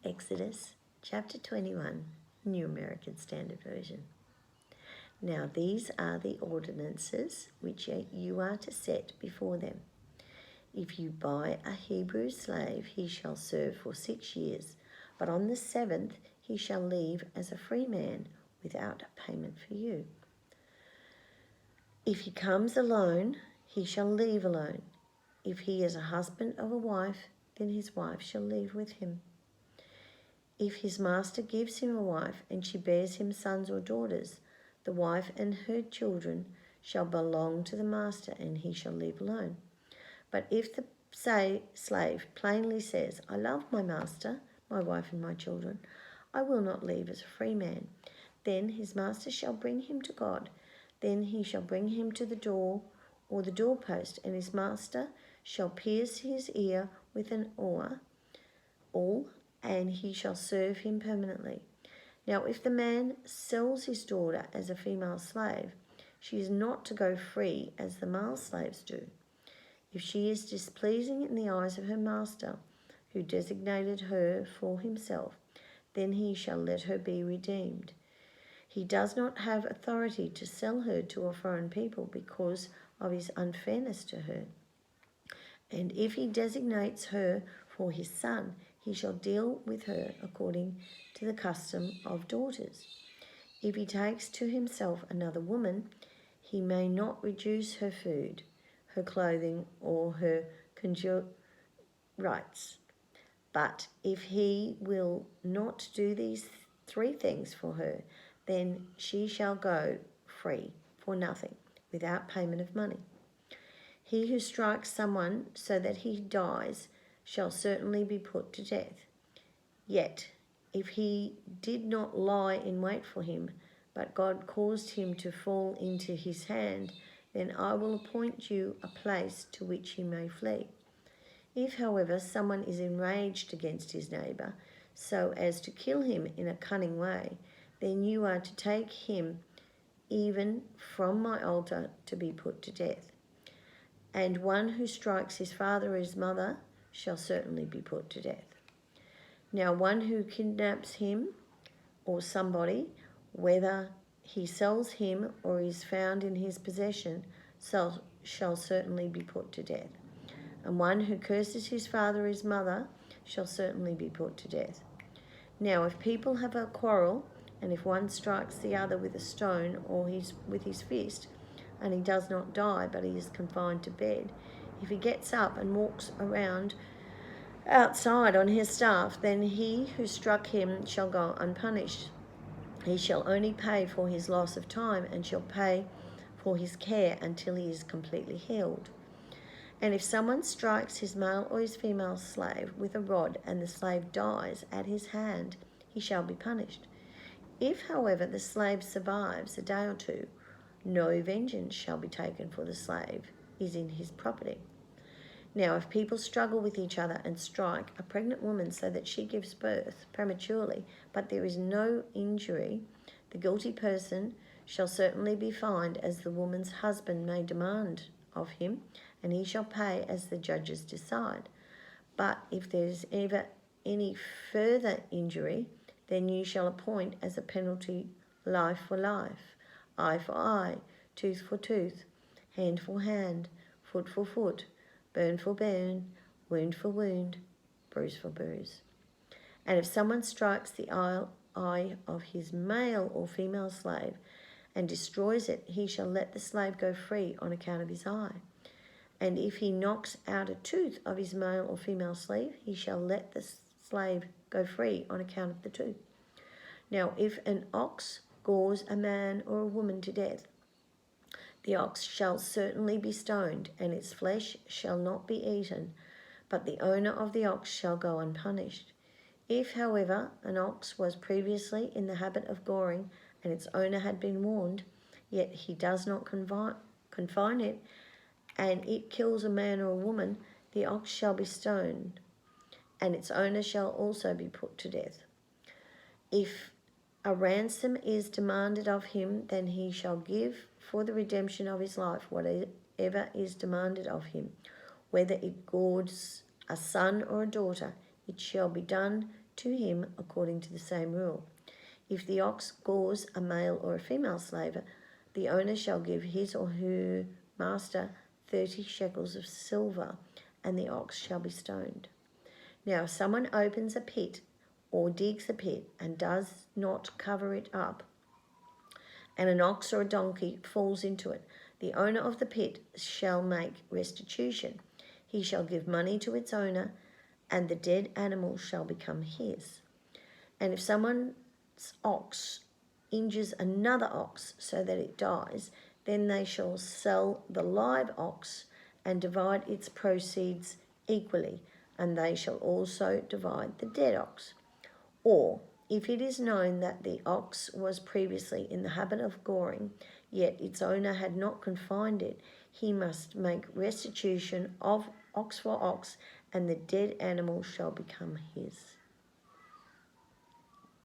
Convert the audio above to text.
Exodus chapter 21, New American Standard Version. Now these are the ordinances which you are to set before them. If you buy a Hebrew slave, he shall serve for 6 years, but on the 7th he shall leave as a free man without payment for you. If he comes alone, he shall leave alone. If he is a husband of a wife, then his wife shall leave with him. If his master gives him a wife and she bears him sons or daughters, the wife and her children shall belong to the master and he shall leave alone. But if the slave plainly says, I love my master, my wife and my children, I will not leave as a free man, then his master shall bring him to God. Then he shall bring him to the door or the doorpost, and his master shall pierce his ear with an awl, and he shall serve him permanently. Now, if the man sells his daughter as a female slave, she is not to go free as the male slaves do. If she is displeasing in the eyes of her master, who designated her for himself, then he shall let her be redeemed. He does not have authority to sell her to a foreign people because of his unfairness to her. And if he designates her for his son, he shall deal with her according to the custom of daughters. If he takes to himself another woman, he may not reduce her food, her clothing, or her conjugal rights. But if he will not do these 3 things for her, then she shall go free for nothing, without payment of money. He who strikes someone so that he dies shall certainly be put to death. Yet, if he did not lie in wait for him, but God caused him to fall into his hand, then I will appoint you a place to which he may flee. If, however, someone is enraged against his neighbour, so as to kill him in a cunning way, then you are to take him even from my altar to be put to death. And one who strikes his father or his mother shall certainly be put to death. Now one who kidnaps him or somebody, whether he sells him or is found in his possession, shall certainly be put to death. And one who curses his father or his mother shall certainly be put to death. Now if people have a quarrel, and if one strikes the other with a stone or with his fist, and he does not die, but he is confined to bed, if he gets up and walks around outside on his staff, then he who struck him shall go unpunished. He shall only pay for his loss of time and shall pay for his care until he is completely healed. And if someone strikes his male or his female slave with a rod and the slave dies at his hand, he shall be punished. If, however, the slave survives a day or 2, no vengeance shall be taken, for the slave is in his property. Now, if people struggle with each other and strike a pregnant woman so that she gives birth prematurely, but there is no injury, the guilty person shall certainly be fined as the woman's husband may demand of him, and he shall pay as the judges decide. But if there is ever any further injury, then you shall appoint as a penalty life for life, eye for eye, tooth for tooth, hand for hand, foot for foot, burn for burn, wound for wound, bruise for bruise. And if someone strikes the eye of his male or female slave and destroys it, he shall let the slave go free on account of his eye. And if he knocks out a tooth of his male or female slave, he shall let the slave go free on account of the tooth. Now, if an ox gores a man or a woman to death, the ox shall certainly be stoned, and its flesh shall not be eaten, but the owner of the ox shall go unpunished. If, however, an ox was previously in the habit of goring, and its owner had been warned, yet he does not confine it, and it kills a man or a woman, the ox shall be stoned, and its owner shall also be put to death. If a ransom is demanded of him, then he shall give for the redemption of his life whatever is demanded of him. Whether it gores a son or a daughter, it shall be done to him according to the same rule. If the ox gores a male or a female slaver, the owner shall give his or her master 30 shekels of silver, and the ox shall be stoned. Now, if someone opens a pit or digs a pit and does not cover it up, and an ox or a donkey falls into it, the owner of the pit shall make restitution. He shall give money to its owner, and the dead animal shall become his. And if someone's ox injures another ox so that it dies, then they shall sell the live ox and divide its proceeds equally, and they shall also divide the dead ox. Or, if it is known that the ox was previously in the habit of goring, yet its owner had not confined it, he must make restitution of ox for ox, and the dead animal shall become his.